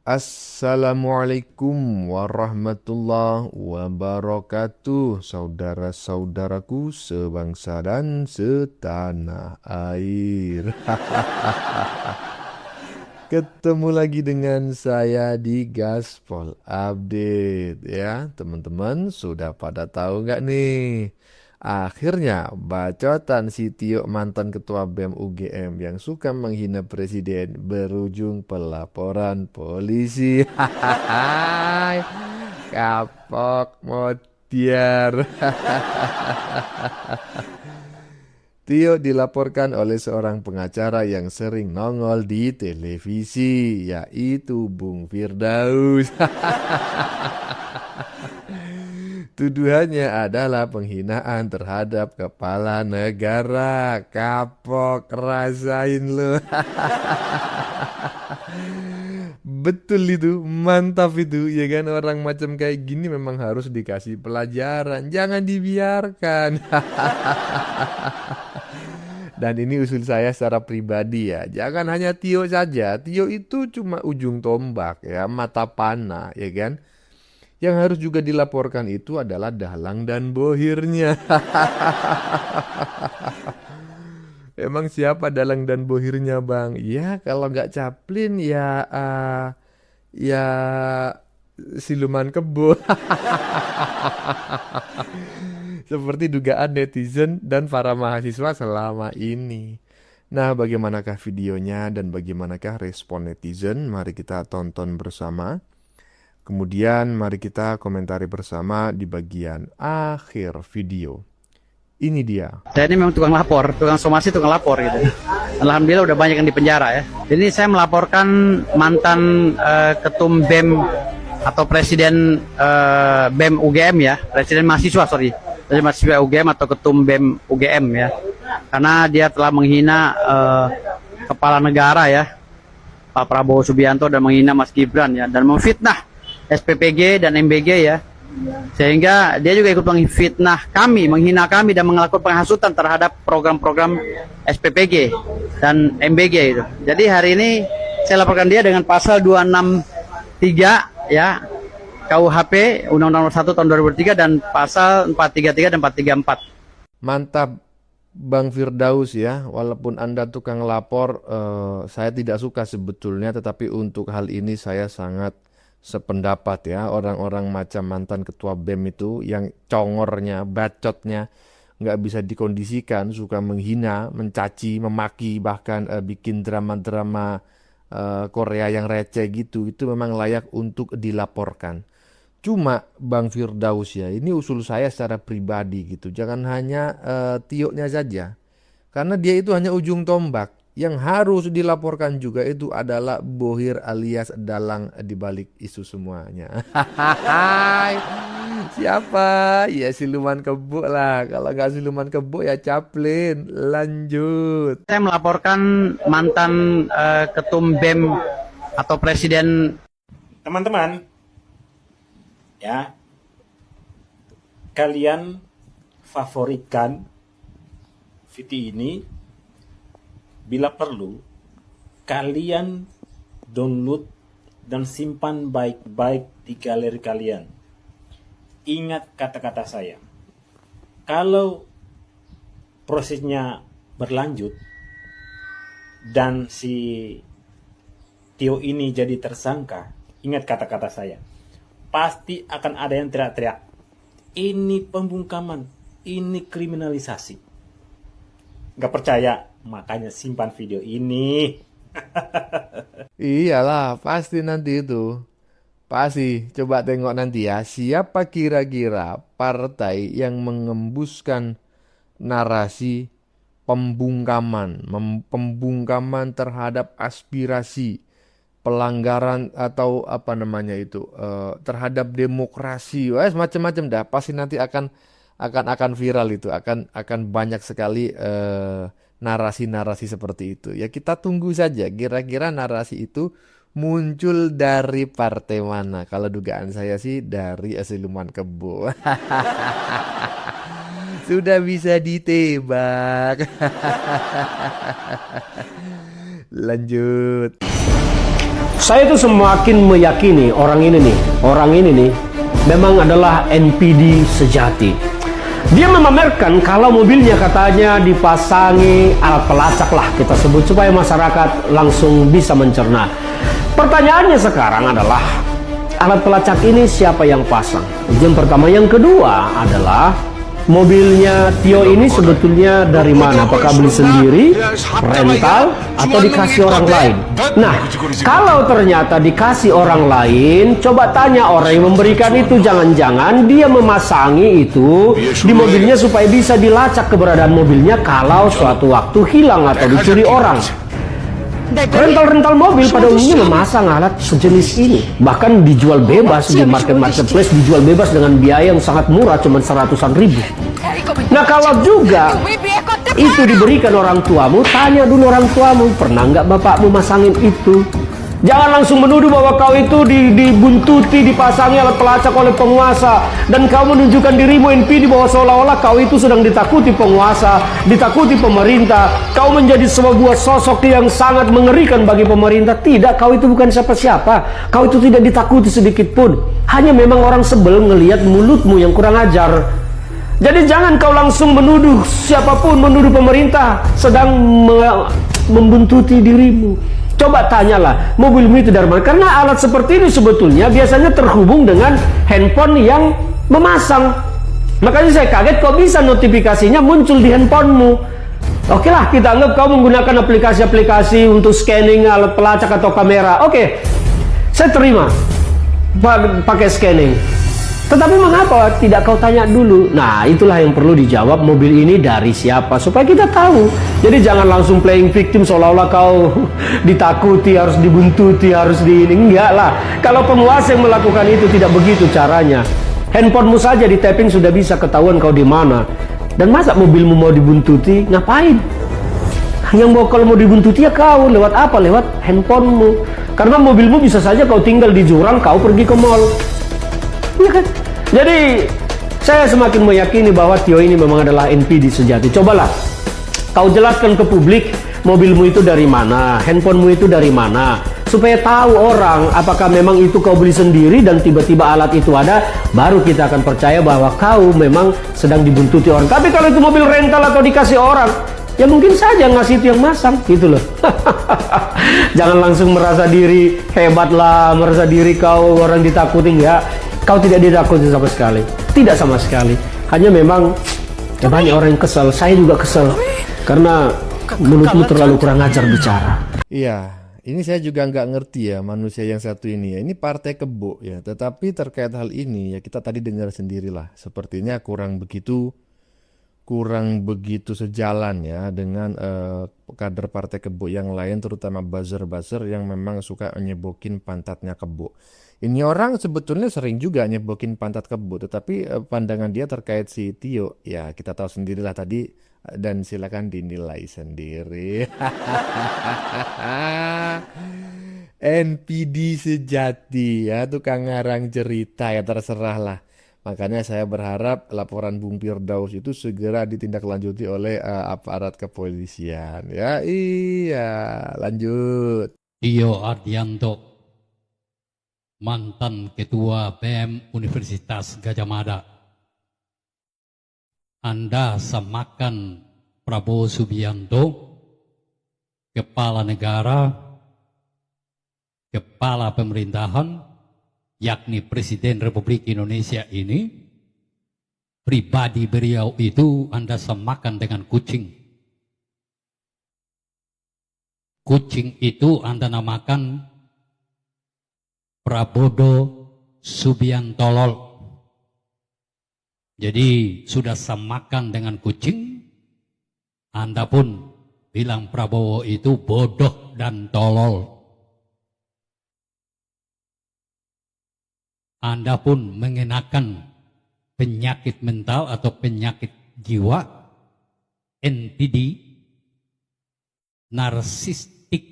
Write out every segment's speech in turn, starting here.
Assalamualaikum warahmatullahi wabarakatuh, saudara-saudaraku sebangsa dan setanah air. Ketemu lagi dengan saya di Gaspol Update ya. Teman-teman sudah pada tahu nggak nih? Akhirnya bacotan si Tio mantan ketua BEM UGM yang suka menghina presiden berujung pelaporan polisi. Hahaha. Kapok modiar. Tio dilaporkan oleh seorang pengacara yang sering nongol di televisi, yaitu Bung Firdaus. Tuduhannya adalah penghinaan terhadap kepala negara. Kapok, rasain lu. Betul itu, mantap itu, ya kan, orang macam kayak gini memang harus dikasih pelajaran, jangan dibiarkan. Dan ini usul saya secara pribadi ya, jangan hanya Tio saja. Tio itu cuma ujung tombak ya, mata panah ya kan. Yang harus juga dilaporkan itu adalah dalang dan bohirnya. Emang siapa dalang dan bohirnya, Bang? Ya kalau nggak Chaplin ya ya siluman kebo. Seperti dugaan netizen dan para mahasiswa selama ini. Nah, bagaimanakah videonya dan bagaimanakah respon netizen? Mari kita tonton bersama. Kemudian mari kita komentari bersama di bagian akhir video. Ini dia. Saya ini memang tukang lapor, tukang somasi, tukang lapor gitu. Alhamdulillah udah banyak yang di penjara ya. Ini saya melaporkan mantan ketum BEM atau presiden BEM UGM ya, presiden mahasiswa presiden mahasiswa UGM atau ketum BEM UGM ya. Karena dia telah menghina kepala negara ya, Pak Prabowo Subianto, dan menghina Mas Gibran ya, dan memfitnah SPPG dan MBG ya. Sehingga dia juga ikut menghina kami dan melakukan penghasutan terhadap program-program SPPG dan MBG itu. Jadi hari ini saya laporkan dia dengan pasal 263 ya KUHP Undang-Undang Nomor 1 Tahun 2003 dan pasal 433 dan 434. Mantap Bang Firdaus ya, walaupun Anda tukang lapor, saya tidak suka sebetulnya, tetapi untuk hal ini saya sangat sependapat ya. Orang-orang macam mantan ketua BEM itu yang congornya, bacotnya nggak bisa dikondisikan, suka menghina, mencaci, memaki, bahkan bikin drama-drama Korea yang receh gitu, itu memang layak untuk dilaporkan. Cuma Bang Firdaus ya, ini usul saya secara pribadi gitu, jangan hanya Tio-nya saja, karena dia itu hanya ujung tombak. Yang harus dilaporkan juga itu adalah bohir alias dalang di balik isu semuanya. Siapa? Ya siluman kebo lah. Kalau nggak siluman kebo ya Chaplin. Lanjut. Saya melaporkan mantan ketum BEM atau presiden. Teman-teman, ya, kalian favoritkan video ini. Bila perlu, kalian download dan simpan baik-baik di galeri kalian. Ingat kata-kata saya. Kalau prosesnya berlanjut dan si Tio ini jadi tersangka, ingat kata-kata saya. Pasti akan ada yang teriak-teriak. Ini pembungkaman, ini kriminalisasi. Gak percaya? Makanya simpan video ini. Iyalah, pasti nanti itu. Pasti, coba tengok nanti ya. Siapa kira-kira partai yang mengembuskan narasi pembungkaman terhadap aspirasi, pelanggaran atau apa namanya itu, terhadap demokrasi. Wah, macam-macam dah. Pasti nanti akan viral itu, akan banyak sekali narasi-narasi seperti itu. Ya kita tunggu saja kira-kira narasi itu muncul dari partai mana. Kalau dugaan saya sih dari siluman kebo. Sudah bisa ditebak. Lanjut. Saya itu semakin meyakini orang ini nih memang adalah NPD sejati. Dia memamerkan kalau mobilnya katanya dipasangi alat pelacak lah kita sebut supaya masyarakat langsung bisa mencerna. Pertanyaannya sekarang adalah alat pelacak ini siapa yang pasang? Yang pertama, yang kedua adalah mobilnya Tio ini sebetulnya dari mana? Apakah beli sendiri, rental, atau dikasih orang lain? Nah, kalau ternyata dikasih orang lain, coba tanya orang yang memberikan itu, jangan-jangan dia memasangi itu di mobilnya supaya bisa dilacak keberadaan mobilnya kalau suatu waktu hilang atau dicuri orang. Rental mobil pada umumnya memasang alat sejenis ini, bahkan dijual bebas di marketplace, dijual bebas dengan biaya yang sangat murah, cuma 100-an ribu. Nah, kalau juga itu diberikan orang tuamu, tanya dulu orang tuamu, pernah nggak bapakmu masangin itu? Jangan langsung menuduh bahwa kau itu dibuntuti, dipasangi alat pelacak oleh penguasa, dan kau menunjukkan dirimu NPD bahwa seolah-olah kau itu sedang ditakuti penguasa, ditakuti pemerintah. Kau menjadi sebuah sosok yang sangat mengerikan bagi pemerintah. Tidak, kau itu bukan siapa-siapa. Kau itu tidak ditakuti sedikit pun. Hanya memang orang sebel ngelihat mulutmu yang kurang ajar. Jadi jangan kau langsung menuduh siapapun, menuduh pemerintah sedang membuntuti dirimu. Coba tanyalah, mobilmu itu dari mana? Karena alat seperti ini sebetulnya biasanya terhubung dengan handphone yang memasang. Makanya saya kaget kok bisa notifikasinya muncul di handphonemu. Oke lah, kita anggap kau menggunakan aplikasi-aplikasi untuk scanning alat pelacak atau kamera. Oke, saya terima pakai scanning. Tetapi mengapa tidak kau tanya dulu? Nah, itulah yang perlu dijawab, mobil ini dari siapa, supaya kita tahu. Jadi jangan langsung playing victim seolah-olah kau ditakuti, harus dibuntuti, harus enggak lah. Kalau penguasa yang melakukan itu tidak begitu caranya. Handphonemu saja di tapping sudah bisa ketahuan kau di mana. Dan masa mobilmu mau dibuntuti? Ngapain? Yang kalau mau dibuntuti ya kau, lewat apa? Lewat handphonemu. Karena mobilmu bisa saja kau tinggal di jurang, kau pergi ke mall. Ya kan? Jadi saya semakin meyakini bahwa Tio ini memang adalah NPD sejati. Cobalah kau jelaskan ke publik mobilmu itu dari mana, handphonemu itu dari mana, supaya tahu orang apakah memang itu kau beli sendiri dan tiba-tiba alat itu ada, baru kita akan percaya bahwa kau memang sedang dibuntuti orang. Tapi kalau itu mobil rental atau dikasih orang, ya mungkin saja ngasih itu yang masang, gitu loh. Jangan langsung merasa diri hebat lah, merasa diri kau orang ditakuti, enggak. Kau tidak ditakuti sama sekali, tidak sama sekali. Hanya memang ya banyak orang yang kesel, saya juga kesel karena mulutmu terlalu kurang ajar bicara. Iya, ini saya juga nggak ngerti ya manusia yang satu ini ya. Ini partai kebo ya, tetapi terkait hal ini ya kita tadi dengar sendirilah. Sepertinya kurang begitu sejalan ya dengan kader partai kebo yang lain, terutama buzzer-buzzer yang memang suka nyebokin pantatnya kebo. Ini orang sebetulnya sering juga nyebokin pantat kebo, tetapi pandangan dia terkait si Tio, ya kita tahu sendirilah tadi, dan silakan dinilai sendiri. NPD sejati ya, tukang ngarang cerita ya, terserah lah. Makanya saya berharap laporan Bung Firdaus itu segera ditindaklanjuti oleh aparat kepolisian. Ya iya, lanjut. Tio Ardianto, mantan Ketua BEM Universitas Gadjah Mada. Anda samakan Prabowo Subianto, kepala negara, kepala pemerintahan, yakni Presiden Republik Indonesia ini, pribadi beliau itu Anda samakan dengan kucing. Kucing itu Anda namakan Prabowo Subiantolol. Jadi sudah samakan dengan kucing, Anda pun bilang Prabowo itu bodoh dan tolol. Anda pun mengenakan penyakit mental atau penyakit jiwa, NPD, Narcissistic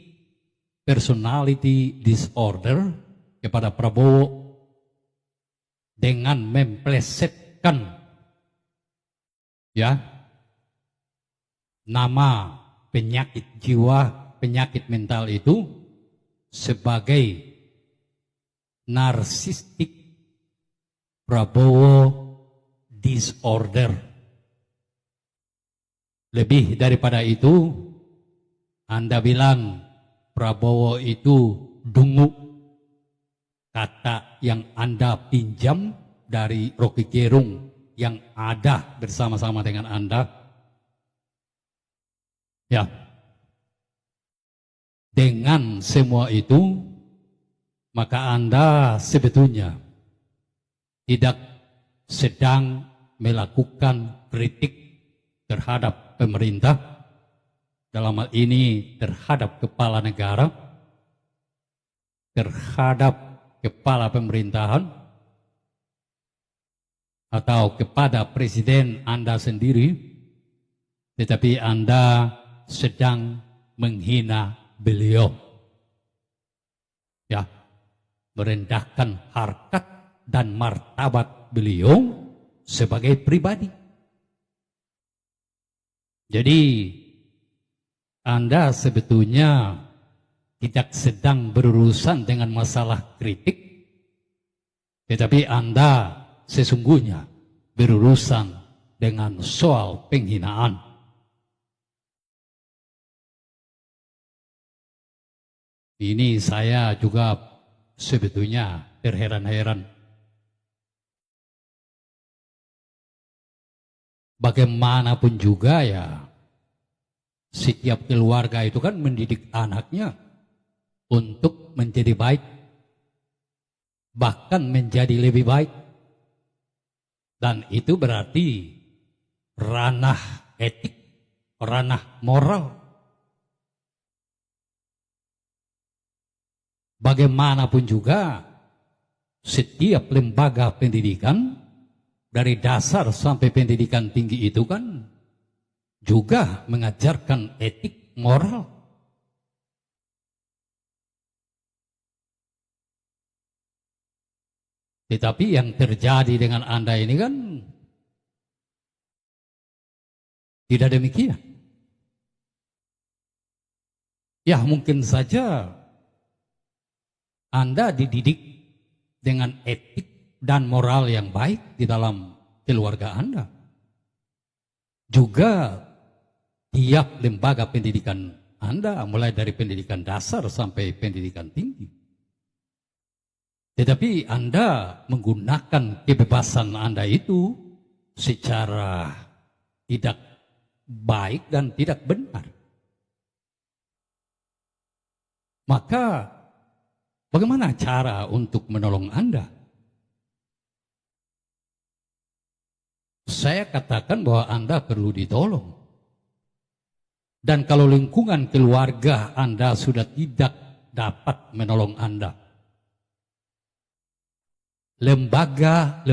Personality Disorder, kepada Prabowo dengan memplesetkan ya nama penyakit jiwa, penyakit mental itu sebagai narsistik Prabowo disorder. Lebih daripada itu, Anda bilang Prabowo itu dungu, kata yang Anda pinjam dari Rocky Gerung yang ada bersama-sama dengan Anda. Ya, dengan semua itu, maka Anda sebetulnya tidak sedang melakukan kritik terhadap pemerintah, dalam hal ini terhadap kepala negara, terhadap kepala pemerintahan, atau kepada presiden Anda sendiri, tetapi Anda sedang menghina beliau. Ya, merendahkan harkat dan martabat beliau sebagai pribadi. Jadi Anda sebetulnya tidak sedang berurusan dengan masalah kritik, tetapi Anda sesungguhnya berurusan dengan soal penghinaan. Ini saya juga sebetulnya terheran-heran. Bagaimanapun juga ya, setiap keluarga itu kan mendidik anaknya untuk menjadi baik, bahkan menjadi lebih baik. Dan itu berarti ranah etik, ranah moral. Bagaimanapun juga, setiap lembaga pendidikan dari dasar sampai pendidikan tinggi itu kan juga mengajarkan etik moral. Tetapi yang terjadi dengan Anda ini kan tidak demikian. Ya, mungkin saja Anda dididik dengan etik dan moral yang baik di dalam keluarga Anda. Juga tiap lembaga pendidikan Anda, mulai dari pendidikan dasar sampai pendidikan tinggi. Tetapi Anda menggunakan kebebasan Anda itu secara tidak baik dan tidak benar. Maka bagaimana cara untuk menolong Anda? Saya katakan bahwa Anda perlu ditolong. Dan kalau lingkungan keluarga Anda sudah tidak dapat menolong Anda, lembaga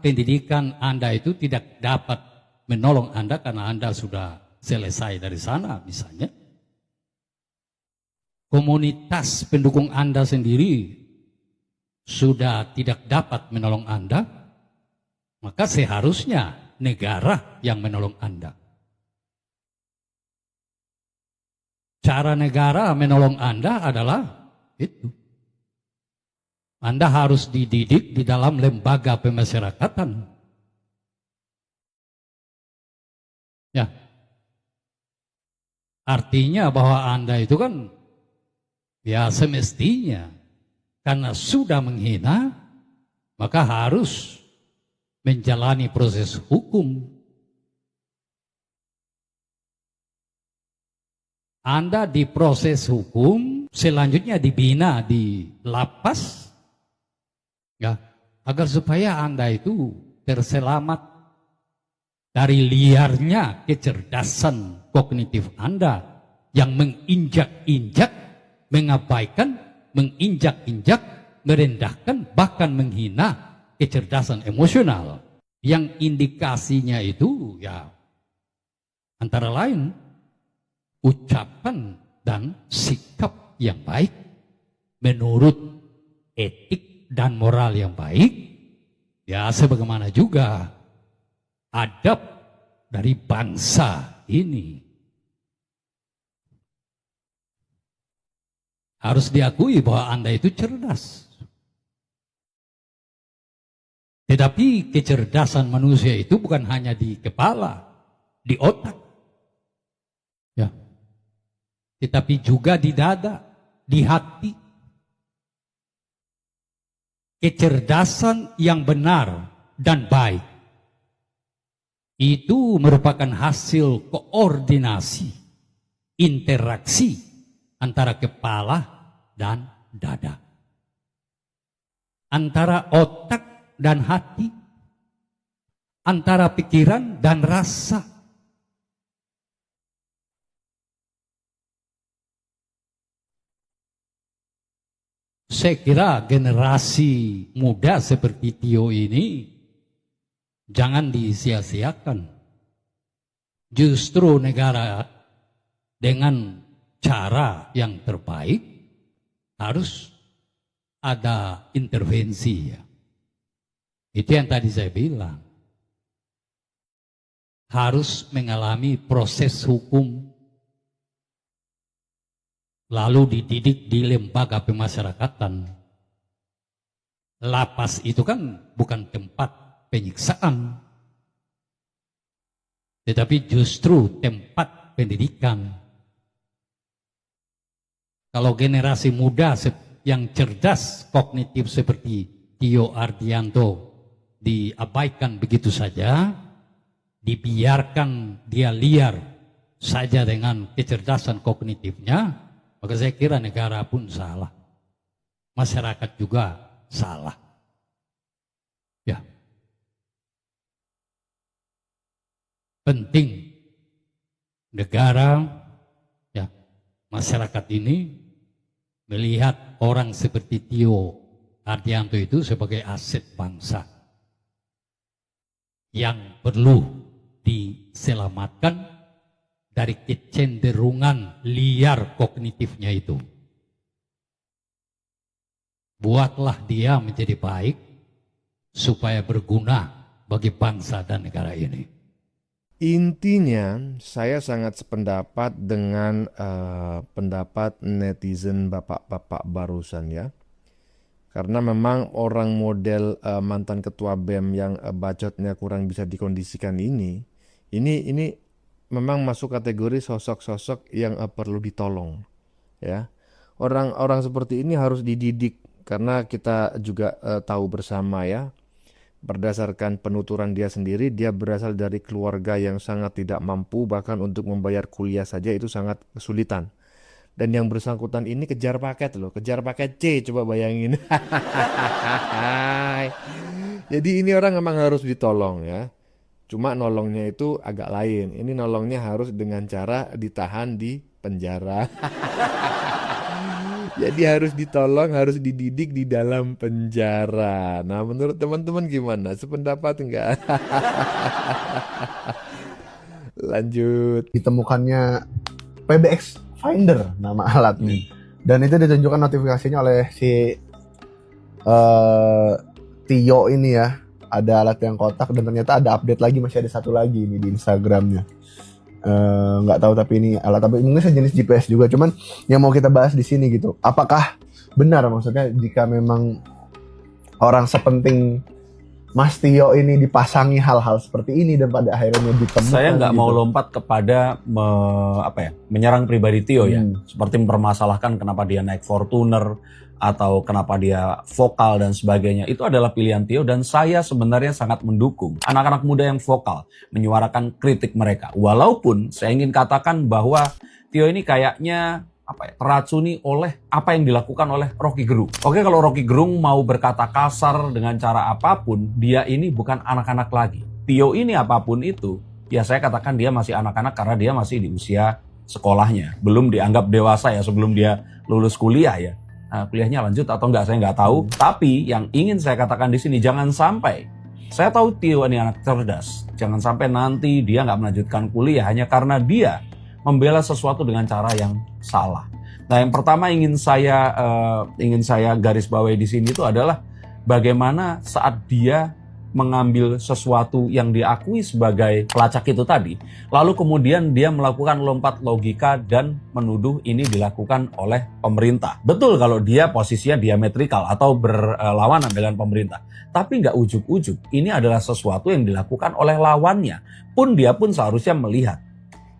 pendidikan Anda itu tidak dapat menolong Anda karena Anda sudah selesai dari sana misalnya, komunitas pendukung Anda sendiri sudah tidak dapat menolong Anda, maka seharusnya negara yang menolong Anda. Cara negara menolong Anda adalah itu. Anda harus dididik di dalam lembaga pemasyarakatan. Ya. Artinya bahwa Anda itu kan ya semestinya karena sudah menghina, maka harus menjalani proses hukum. Anda diproses hukum, selanjutnya dibina di lapas, ya, agar supaya Anda itu terselamat dari liarnya kecerdasan kognitif Anda yang menginjak-injak, mengabaikan, menginjak-injak, merendahkan, bahkan menghina kecerdasan emosional. Yang indikasinya itu ya antara lain ucapan dan sikap yang baik menurut etik dan moral yang baik, ya sebagaimana juga adab dari bangsa ini. Harus diakui bahwa Anda itu cerdas. Tetapi kecerdasan manusia itu bukan hanya di kepala, di otak, ya, tetapi juga di dada, di hati. Kecerdasan yang benar dan baik itu merupakan hasil koordinasi, interaksi antara kepala dan dada, antara otak dan hati, antara pikiran dan rasa. Saya kira generasi muda seperti Tio ini jangan disia-siakan. Justru negara dengan cara yang terbaik harus ada intervensi, ya. Itu yang tadi saya bilang. Harus mengalami proses hukum, lalu dididik di lembaga pemasyarakatan. Lapas itu kan bukan tempat penyiksaan, tetapi justru tempat pendidikan. Kalau generasi muda yang cerdas kognitif seperti Tio Ardianto diabaikan begitu saja, dibiarkan dia liar saja dengan kecerdasan kognitifnya, maka saya kira negara pun salah, masyarakat juga salah. Ya, penting negara, ya, masyarakat ini melihat orang seperti Tio Ardianto itu sebagai aset bangsa yang perlu diselamatkan dari kecenderungan liar kognitifnya itu. Buatlah dia menjadi baik supaya berguna bagi bangsa dan negara ini. Intinya, saya sangat sependapat dengan pendapat netizen bapak-bapak barusan, ya. Karena memang orang model mantan ketua BEM yang bacotnya kurang bisa dikondisikan ini memang masuk kategori sosok-sosok yang perlu ditolong, ya. Orang-orang seperti ini harus dididik, karena kita juga tahu bersama, ya, berdasarkan penuturan dia sendiri, dia berasal dari keluarga yang sangat tidak mampu, bahkan untuk membayar kuliah saja itu sangat kesulitan. Dan yang bersangkutan ini kejar paket loh, kejar paket C, coba bayangin. Jadi ini orang memang harus ditolong, ya. Cuma nolongnya itu agak lain. Ini nolongnya harus dengan cara ditahan di penjara. Jadi harus ditolong, harus dididik di dalam penjara. Nah, menurut teman-teman gimana? Sependapat enggak? Lanjut. Ditemukannya PBX Finder nama alatnya, dan itu ditunjukkan notifikasinya oleh si Tio ini, ya. Ada alat yang kotak dan ternyata ada update lagi, masih ada satu lagi ini di Instagramnya. Nggak tahu tapi ini alat apa, mungkin sejenis GPS juga. Cuman yang mau kita bahas di sini gitu, apakah benar maksudnya jika memang orang sepenting Mas Tio ini dipasangi hal-hal seperti ini dan pada akhirnya ditemukan. Saya nggak gitu. mau lompat kepada menyerang pribadi Tio, ya, seperti mempermasalahkan kenapa dia naik Fortuner atau kenapa dia vokal dan sebagainya. Itu adalah pilihan Tio dan saya sebenarnya sangat mendukung anak-anak muda yang vokal menyuarakan kritik mereka. Walaupun saya ingin katakan bahwa Tio ini kayaknya teracuni oleh apa yang dilakukan oleh Rocky Gerung. Oke, kalau Rocky Gerung mau berkata kasar dengan cara apapun, dia ini bukan anak-anak lagi. Tio ini apapun itu, ya saya katakan dia masih anak-anak karena dia masih di usia sekolahnya. Belum dianggap dewasa, ya, sebelum dia lulus kuliah, ya. Nah, kuliahnya lanjut atau enggak saya nggak tahu. Tapi yang ingin saya katakan di sini, jangan sampai, saya tahu Tio ini anak cerdas, jangan sampai nanti dia nggak melanjutkan kuliah hanya karena dia membela sesuatu dengan cara yang salah. Nah, yang pertama ingin saya garis bawahi di sini itu adalah bagaimana saat dia mengambil sesuatu yang diakui sebagai pelacak itu tadi, lalu kemudian dia melakukan lompat logika dan menuduh ini dilakukan oleh pemerintah. Betul kalau dia posisinya diametrikal atau berlawanan dengan pemerintah. Tapi nggak ujuk-ujuk, ini adalah sesuatu yang dilakukan oleh lawannya. Dia pun seharusnya melihat.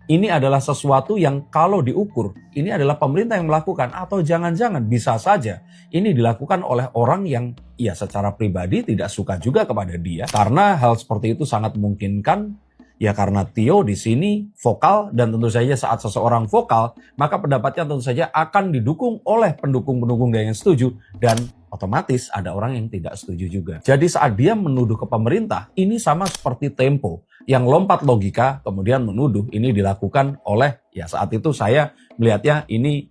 Ini adalah sesuatu yang kalau diukur, ini adalah pemerintah yang melakukan, atau jangan-jangan bisa saja ini dilakukan oleh orang yang ya secara pribadi tidak suka juga kepada dia. Karena hal seperti itu sangat memungkinkan, ya karena Tio di sini vokal, dan tentu saja saat seseorang vokal, maka pendapatnya tentu saja akan didukung oleh pendukung-pendukung yang setuju, dan otomatis ada orang yang tidak setuju juga. Jadi saat dia menuduh ke pemerintah, ini sama seperti Tempo yang lompat logika kemudian menuduh ini dilakukan oleh, ya saat itu saya melihatnya ini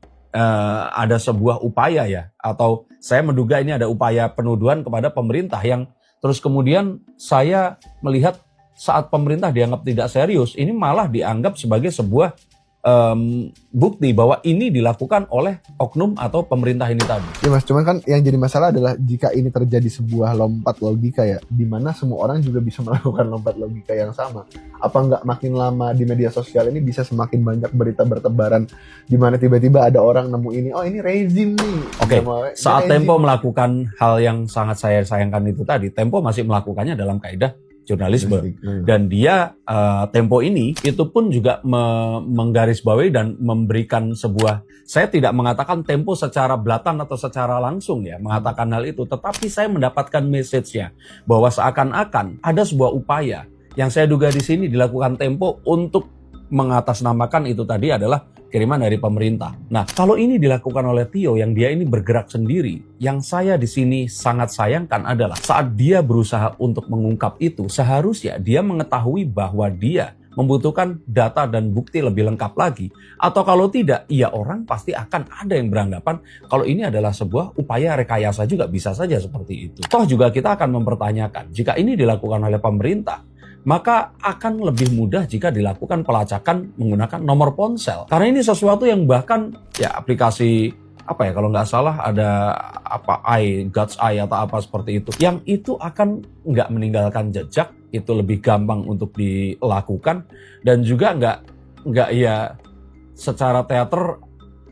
ada sebuah upaya ya, atau saya menduga ini ada upaya penuduhan kepada pemerintah yang terus kemudian saya melihat saat pemerintah dianggap tidak serius, ini malah dianggap sebagai sebuah bukti bahwa ini dilakukan oleh oknum atau pemerintah ini tadi. Ya Mas, cuman kan yang jadi masalah adalah jika ini terjadi sebuah lompat logika ya, di mana semua orang juga bisa melakukan lompat logika yang sama. Apa nggak makin lama di media sosial ini bisa semakin banyak berita bertebaran di mana tiba-tiba ada orang nemu ini, oh ini rezim nih. Oke, saat Tempo melakukan hal yang sangat saya sayangkan itu tadi, Tempo masih melakukannya dalam kaidah jurnalisme. Dan dia, Tempo ini, itu pun juga menggarisbawahi dan memberikan sebuah, saya tidak mengatakan Tempo secara belatan atau secara langsung ya, mengatakan hal itu, tetapi saya mendapatkan message-nya, bahwa seakan-akan ada sebuah upaya, yang saya duga di sini dilakukan Tempo untuk mengatasnamakan itu tadi adalah kiriman dari pemerintah. Nah, kalau ini dilakukan oleh Tio yang dia ini bergerak sendiri, yang saya di sini sangat sayangkan adalah saat dia berusaha untuk mengungkap itu, seharusnya dia mengetahui bahwa dia membutuhkan data dan bukti lebih lengkap lagi. Atau kalau tidak, ya orang pasti akan ada yang beranggapan kalau ini adalah sebuah upaya rekayasa juga, bisa saja seperti itu. Toh juga kita akan mempertanyakan, jika ini dilakukan oleh pemerintah, maka akan lebih mudah jika dilakukan pelacakan menggunakan nomor ponsel. Karena ini sesuatu yang bahkan ya aplikasi apa ya, kalau nggak salah ada apa God's Eye atau apa seperti itu. Yang itu akan nggak meninggalkan jejak, itu lebih gampang untuk dilakukan, dan juga nggak ya secara teater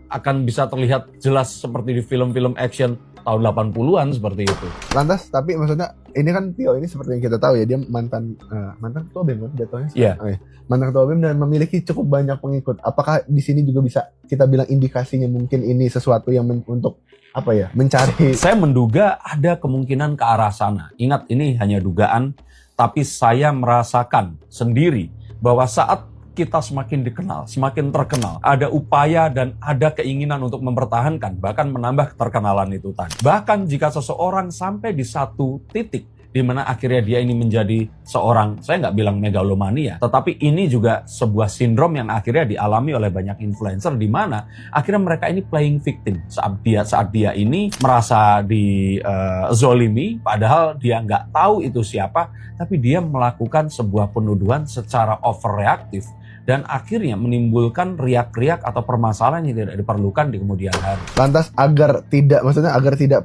akan bisa terlihat jelas seperti di film-film action tahun 80-an seperti itu. Lantas, tapi maksudnya ini kan Tio ini seperti yang kita tahu ya, dia mantan ketua BEM kan jatuhnya. Iya. Oh, ya. Mantan ketua BEM dan memiliki cukup banyak pengikut. Apakah di sini juga bisa kita bilang indikasinya mungkin ini sesuatu yang untuk apa ya, mencari? Saya menduga ada kemungkinan ke arah sana. Ingat, ini hanya dugaan, tapi saya merasakan sendiri bahwa saat kita semakin dikenal, semakin terkenal, ada upaya dan ada keinginan untuk mempertahankan, bahkan menambah keterkenalan itu tadi. Bahkan jika seseorang sampai di satu titik di mana akhirnya dia ini menjadi seorang, saya nggak bilang megalomania, tetapi ini juga sebuah sindrom yang akhirnya dialami oleh banyak influencer, di mana akhirnya mereka ini playing victim saat dia ini merasa dizolimi, padahal dia nggak tahu itu siapa, tapi dia melakukan sebuah penuduhan secara overreaktif dan akhirnya menimbulkan riak-riak atau permasalahan yang tidak diperlukan di kemudian hari. Lantas agar tidak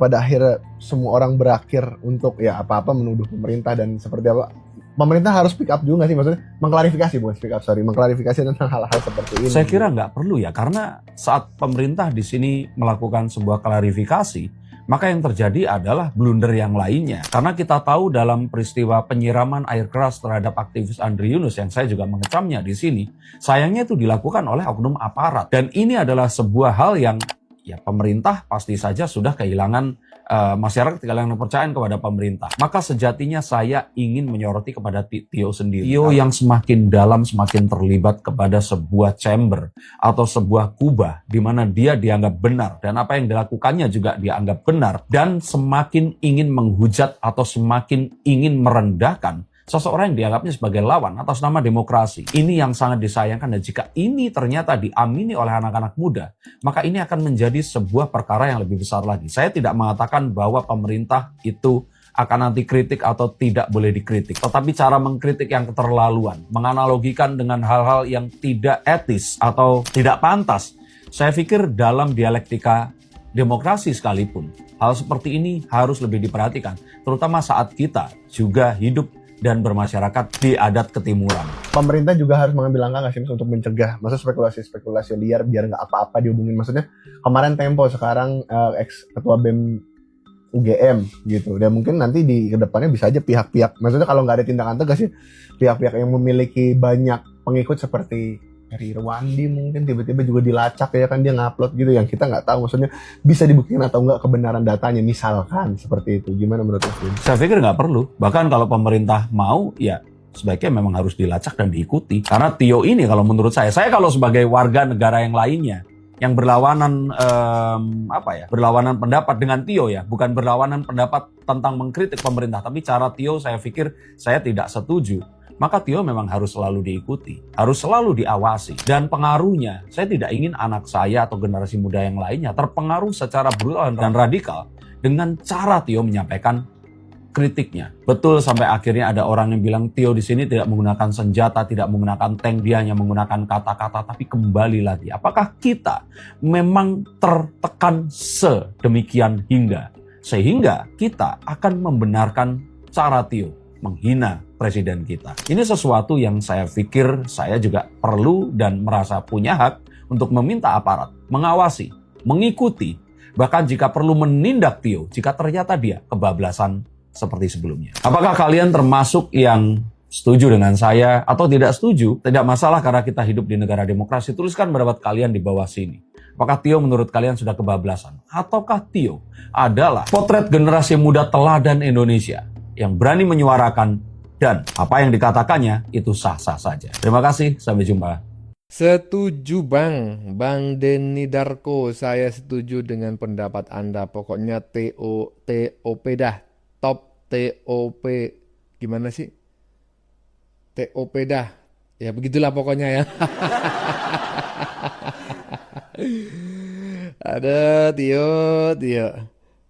pada akhirnya semua orang berakhir untuk ya apa-apa menuduh pemerintah dan seperti apa, pemerintah harus speak up juga sih, maksudnya mengklarifikasi tentang hal-hal seperti ini. Saya kira nggak perlu ya, karena saat pemerintah di sini melakukan sebuah klarifikasi, maka yang terjadi adalah blunder yang lainnya. Karena kita tahu dalam peristiwa penyiraman air keras terhadap aktivis Andri Yunus yang saya juga mengecamnya di sini, sayangnya itu dilakukan oleh oknum aparat. Dan ini adalah sebuah hal yang ya pemerintah pasti saja sudah kehilangan, masyarakat kehilangan kepercayaan kepada pemerintah. Maka sejatinya saya ingin menyoroti kepada Tio sendiri. Tio yang semakin dalam, semakin terlibat kepada sebuah chamber atau sebuah kubah di mana dia dianggap benar dan apa yang dilakukannya juga dianggap benar, dan semakin ingin menghujat atau semakin ingin merendahkan seseorang yang dianggapnya sebagai lawan atas nama demokrasi. Ini yang sangat disayangkan, dan jika ini ternyata diamini oleh anak-anak muda, maka ini akan menjadi sebuah perkara yang lebih besar lagi. Saya tidak mengatakan bahwa pemerintah itu akan anti kritik atau tidak boleh dikritik, tetapi cara mengkritik yang keterlaluan, menganalogikan dengan hal-hal yang tidak etis atau tidak pantas, saya pikir dalam dialektika demokrasi sekalipun, hal seperti ini harus lebih diperhatikan, terutama saat kita juga hidup dan bermasyarakat di adat ketimuran. Pemerintah juga harus mengambil langkah nggak sih Mas, untuk mencegah masa spekulasi-spekulasi liar biar nggak apa-apa dihubungin. Maksudnya kemarin Tempo, sekarang ex ketua BEM UGM gitu, dan mungkin nanti di kedepannya bisa aja pihak-pihak, maksudnya kalau nggak ada tindakan tegas sih, pihak-pihak yang memiliki banyak pengikut seperti Heri Irwandi mungkin tiba-tiba juga dilacak ya kan, dia ngupload gitu yang kita nggak tahu, maksudnya bisa dibuktikan atau nggak kebenaran datanya, misalkan seperti itu. Gimana menurut Mas Din? Saya pikir nggak perlu. Bahkan kalau pemerintah mau, ya sebaiknya memang harus dilacak dan diikuti. Karena Tio ini kalau menurut saya kalau sebagai warga negara yang lainnya yang berlawanan berlawanan pendapat dengan Tio ya, bukan berlawanan pendapat tentang mengkritik pemerintah, tapi cara Tio saya pikir saya tidak setuju. Maka Tio memang harus selalu diikuti, harus selalu diawasi. Dan pengaruhnya, saya tidak ingin anak saya atau generasi muda yang lainnya terpengaruh secara brutal dan radikal dengan cara Tio menyampaikan kritiknya. Betul sampai akhirnya ada orang yang bilang Tio di sini tidak menggunakan senjata, tidak menggunakan tank, dia hanya menggunakan kata-kata. Tapi kembali lagi, apakah kita memang tertekan sedemikian sehingga kita akan membenarkan cara Tio menghina presiden kita? Ini sesuatu yang saya pikir saya juga perlu dan merasa punya hak untuk meminta aparat mengawasi, mengikuti, bahkan jika perlu menindak Tio jika ternyata dia kebablasan seperti sebelumnya. Apakah kalian termasuk yang setuju dengan saya atau tidak setuju? Tidak masalah karena kita hidup di negara demokrasi. Tuliskan pendapat kalian di bawah sini. Apakah Tio menurut kalian sudah kebablasan? Ataukah Tio adalah potret generasi muda teladan Indonesia yang berani menyuarakan dan apa yang dikatakannya itu sah-sah saja. Terima kasih, sampai jumpa. Setuju Bang Denny Darko, saya setuju dengan pendapat Anda. Pokoknya TOP dah, top TOP, gimana sih? TOP dah, ya begitulah pokoknya ya. Ada Tio.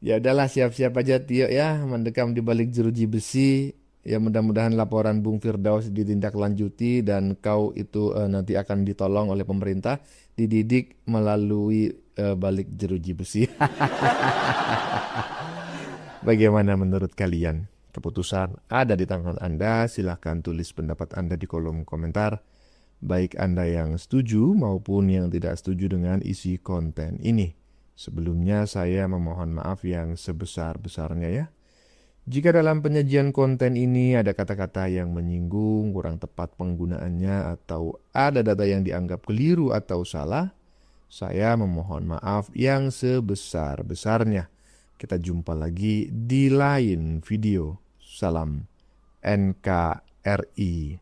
Ya udahlah, siap-siap aja Tio ya, mendekam di balik jeruji besi. Ya mudah-mudahan laporan Bung Firdaus ditindaklanjuti dan kau itu nanti akan ditolong oleh pemerintah, dididik melalui balik jeruji besi. Bagaimana menurut kalian? Keputusan ada di tangan Anda. Silahkan tulis pendapat Anda di kolom komentar, baik Anda yang setuju maupun yang tidak setuju dengan isi konten ini. Sebelumnya saya memohon maaf yang sebesar-besarnya ya. Jika dalam penyajian konten ini ada kata-kata yang menyinggung, kurang tepat penggunaannya, atau ada data yang dianggap keliru atau salah, saya memohon maaf yang sebesar-besarnya. Kita jumpa lagi di lain video. Salam NKRI.